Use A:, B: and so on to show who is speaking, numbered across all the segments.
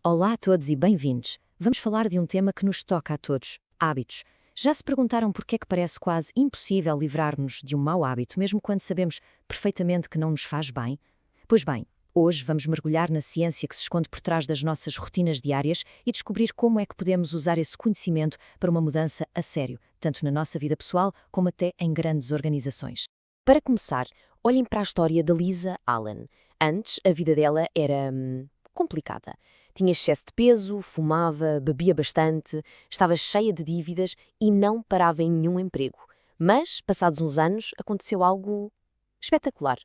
A: Olá a todos e bem-vindos. Vamos falar de um tema que nos toca a todos: hábitos. Já se perguntaram por que é que parece quase impossível livrar-nos de um mau hábito, mesmo quando sabemos perfeitamente que não nos faz bem? Pois bem, hoje vamos mergulhar na ciência que se esconde por trás das nossas rotinas diárias e descobrir como é que podemos usar esse conhecimento para uma mudança a sério, tanto na nossa vida pessoal como até em grandes organizações.
B: Para começar, olhem para a história de Lisa Allen. Antes, a vida dela era complicada. Tinha excesso de peso, fumava, bebia bastante, estava cheia de dívidas e não parava em nenhum emprego. Mas, passados uns anos, aconteceu algo espetacular.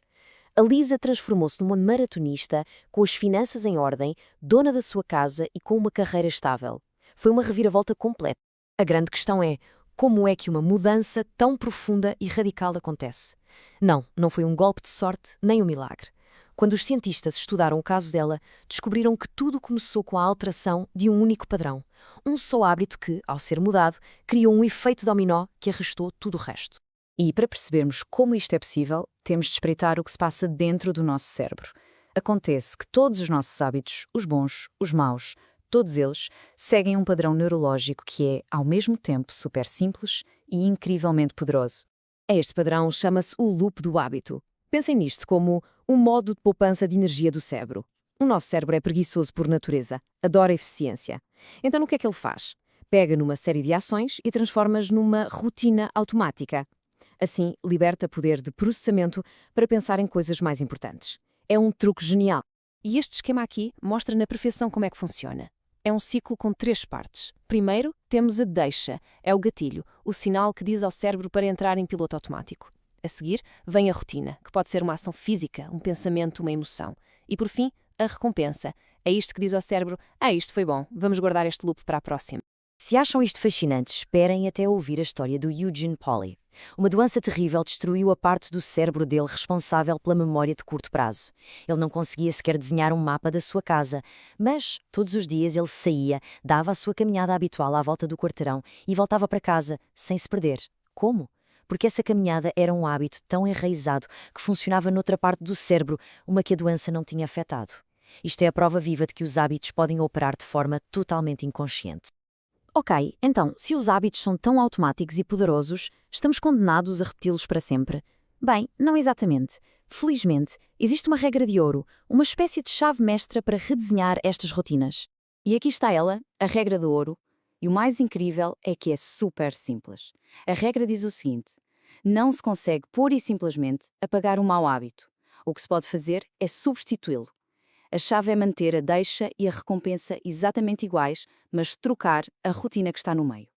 B: A Lisa transformou-se numa maratonista, com as finanças em ordem, dona da sua casa e com uma carreira estável. Foi uma reviravolta completa. A grande questão é: como é que uma mudança tão profunda e radical acontece? Não foi um golpe de sorte nem um milagre. Quando os cientistas estudaram o caso dela, descobriram que tudo começou com a alteração de um único padrão. Um só hábito que, ao ser mudado, criou um efeito dominó que arrastou tudo o resto.
C: E para percebermos como isto é possível, temos de espreitar o que se passa dentro do nosso cérebro. Acontece que todos os nossos hábitos, os bons, os maus, todos eles, seguem um padrão neurológico que é, ao mesmo tempo, super simples e incrivelmente poderoso.
B: Este padrão chama-se o loop do hábito. Pensem nisto como um modo de poupança de energia do cérebro. O nosso cérebro é preguiçoso por natureza, adora eficiência. Então o que é que ele faz? Pega numa série de ações e transforma-as numa rotina automática. Assim, liberta poder de processamento para pensar em coisas mais importantes. É um truque genial. E este esquema aqui mostra na perfeição como é que funciona. É um ciclo com 3 partes. Primeiro, temos a deixa, é o gatilho, o sinal que diz ao cérebro para entrar em piloto automático. A seguir, vem a rotina, que pode ser uma ação física, um pensamento, uma emoção. E por fim, a recompensa. É isto que diz ao cérebro: isto foi bom, vamos guardar este loop para a próxima.
A: Se acham isto fascinante, esperem até ouvir a história do Eugene Polly. Uma doença terrível destruiu a parte do cérebro dele responsável pela memória de curto prazo. Ele não conseguia sequer desenhar um mapa da sua casa, mas todos os dias ele saía, dava a sua caminhada habitual à volta do quarteirão e voltava para casa, sem se perder. Como? Porque essa caminhada era um hábito tão enraizado que funcionava noutra parte do cérebro, uma que a doença não tinha afetado. Isto é a prova viva de que os hábitos podem operar de forma totalmente inconsciente.
C: Ok, então, se os hábitos são tão automáticos e poderosos, estamos condenados a repeti-los para sempre? Bem, não exatamente. Felizmente, existe uma regra de ouro, uma espécie de chave mestra para redesenhar estas rotinas. E aqui está ela, a regra do ouro. E o mais incrível é que é super simples. A regra diz o seguinte: não se consegue pura e simplesmente apagar um mau hábito. O que se pode fazer é substituí-lo. A chave é manter a deixa e a recompensa exatamente iguais, mas trocar a rotina que está no meio.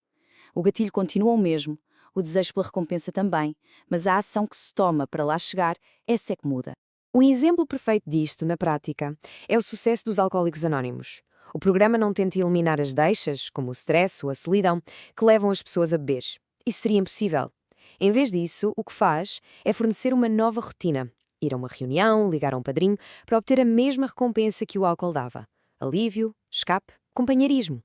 C: O gatilho continua o mesmo, o desejo pela recompensa também, mas a ação que se toma para lá chegar, essa é que muda.
B: Um exemplo perfeito disto, na prática, é o sucesso dos Alcoólicos Anónimos. O programa não tenta eliminar as deixas, como o stress ou a solidão, que levam as pessoas a beber. Isso seria impossível. Em vez disso, o que faz é fornecer uma nova rotina. Ir a uma reunião, ligar a um padrinho, para obter a mesma recompensa que o álcool dava. Alívio, escape, companheirismo.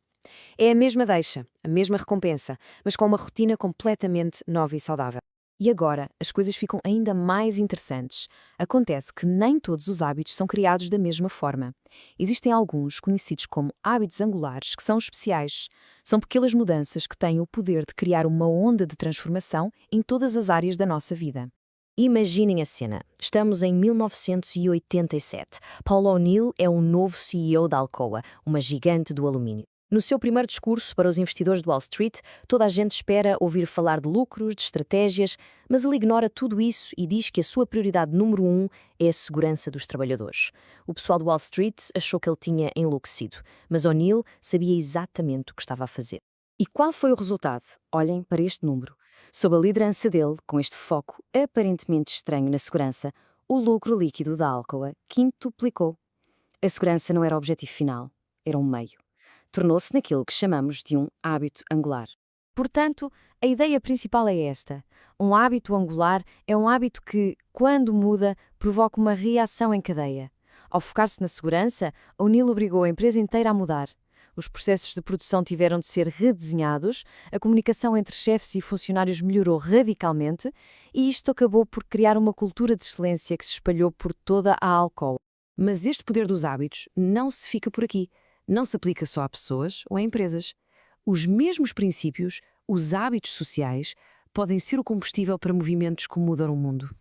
B: É a mesma deixa, a mesma recompensa, mas com uma rotina completamente nova e saudável. E agora, as coisas ficam ainda mais interessantes. Acontece que nem todos os hábitos são criados da mesma forma. Existem alguns, conhecidos como hábitos angulares, que são especiais. São pequenas mudanças que têm o poder de criar uma onda de transformação em todas as áreas da nossa vida.
A: Imaginem a cena. Estamos em 1987. Paul O'Neill é o novo CEO da Alcoa, uma gigante do alumínio. No seu primeiro discurso para os investidores de Wall Street, toda a gente espera ouvir falar de lucros, de estratégias, mas ele ignora tudo isso e diz que a sua prioridade número 1 é a segurança dos trabalhadores. O pessoal de Wall Street achou que ele tinha enlouquecido, mas O'Neill sabia exatamente o que estava a fazer. E qual foi o resultado? Olhem para este número. Sob a liderança dele, com este foco aparentemente estranho na segurança, o lucro líquido da Alcoa quintuplicou. A segurança não era o objetivo final, era um meio. Tornou-se naquilo que chamamos de um hábito angular.
B: Portanto, a ideia principal é esta. Um hábito angular é um hábito que, quando muda, provoca uma reação em cadeia. Ao focar-se na segurança, O'Neill obrigou a empresa inteira a mudar. Os processos de produção tiveram de ser redesenhados, a comunicação entre chefes e funcionários melhorou radicalmente e isto acabou por criar uma cultura de excelência que se espalhou por toda a Alcoa. Mas este poder dos hábitos não se fica por aqui.
D: não se aplica só a pessoas ou a empresas. Os mesmos princípios, os hábitos sociais, podem ser o combustível para movimentos que mudam o mundo.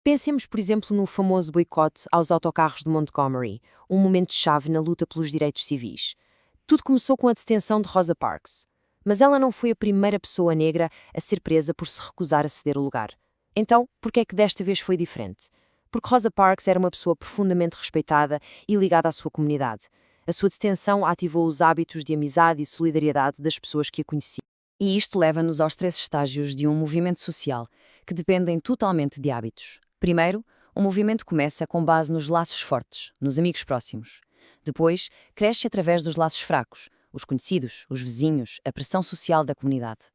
B: Pensemos, por exemplo, no famoso boicote aos autocarros de Montgomery, um momento-chave na luta pelos direitos civis. Tudo começou com a detenção de Rosa Parks. Mas ela não foi a primeira pessoa negra a ser presa por se recusar a ceder o lugar. Então, por que é que desta vez foi diferente? Porque Rosa Parks era uma pessoa profundamente respeitada e ligada à sua comunidade. A sua detenção ativou os hábitos de amizade e solidariedade das pessoas que a conheciam.
A: E isto leva-nos aos 3 estágios de um movimento social, que dependem totalmente de hábitos. Primeiro, o movimento começa com base nos laços fortes, nos amigos próximos. Depois, cresce através dos laços fracos, os conhecidos, os vizinhos, a pressão social da comunidade.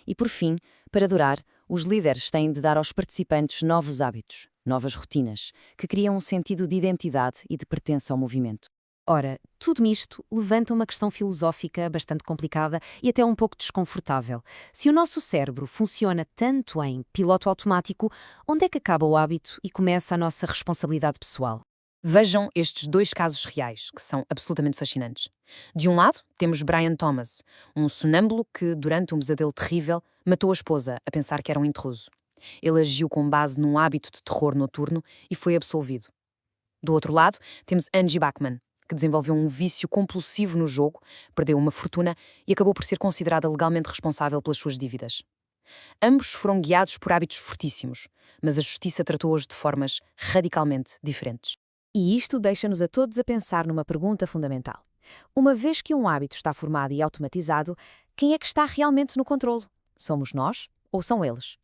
A: E por fim, para durar, os líderes têm de dar aos participantes novos hábitos, novas rotinas, que criam um sentido de identidade e de pertença ao movimento.
C: Ora, tudo isto levanta uma questão filosófica bastante complicada e até um pouco desconfortável. Se o nosso cérebro funciona tanto em piloto automático, onde é que acaba o hábito e começa a nossa responsabilidade pessoal?
E: Vejam estes 2 casos reais, que são absolutamente fascinantes. De um lado, temos Brian Thomas, um sonâmbulo que, durante um pesadelo terrível, matou a esposa a pensar que era um intruso. Ele agiu com base num hábito de terror noturno e foi absolvido. Do outro lado, temos Angie Bachman, que desenvolveu um vício compulsivo no jogo, perdeu uma fortuna e acabou por ser considerada legalmente responsável pelas suas dívidas. Ambos foram guiados por hábitos fortíssimos, mas a justiça tratou-os de formas radicalmente diferentes.
C: E isto deixa-nos a todos a pensar numa pergunta fundamental. Uma vez que um hábito está formado e automatizado, quem é que está realmente no controle? Somos nós ou são eles?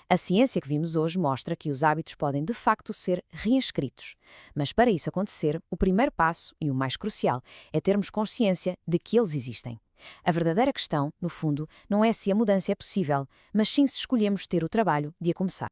C: A ciência que vimos hoje mostra que os hábitos podem de facto ser reinscritos. Mas para isso acontecer, o primeiro passo, e o mais crucial, é termos consciência de que eles existem. A verdadeira questão, no fundo, não é se a mudança é possível, mas sim se escolhemos ter o trabalho de a começar.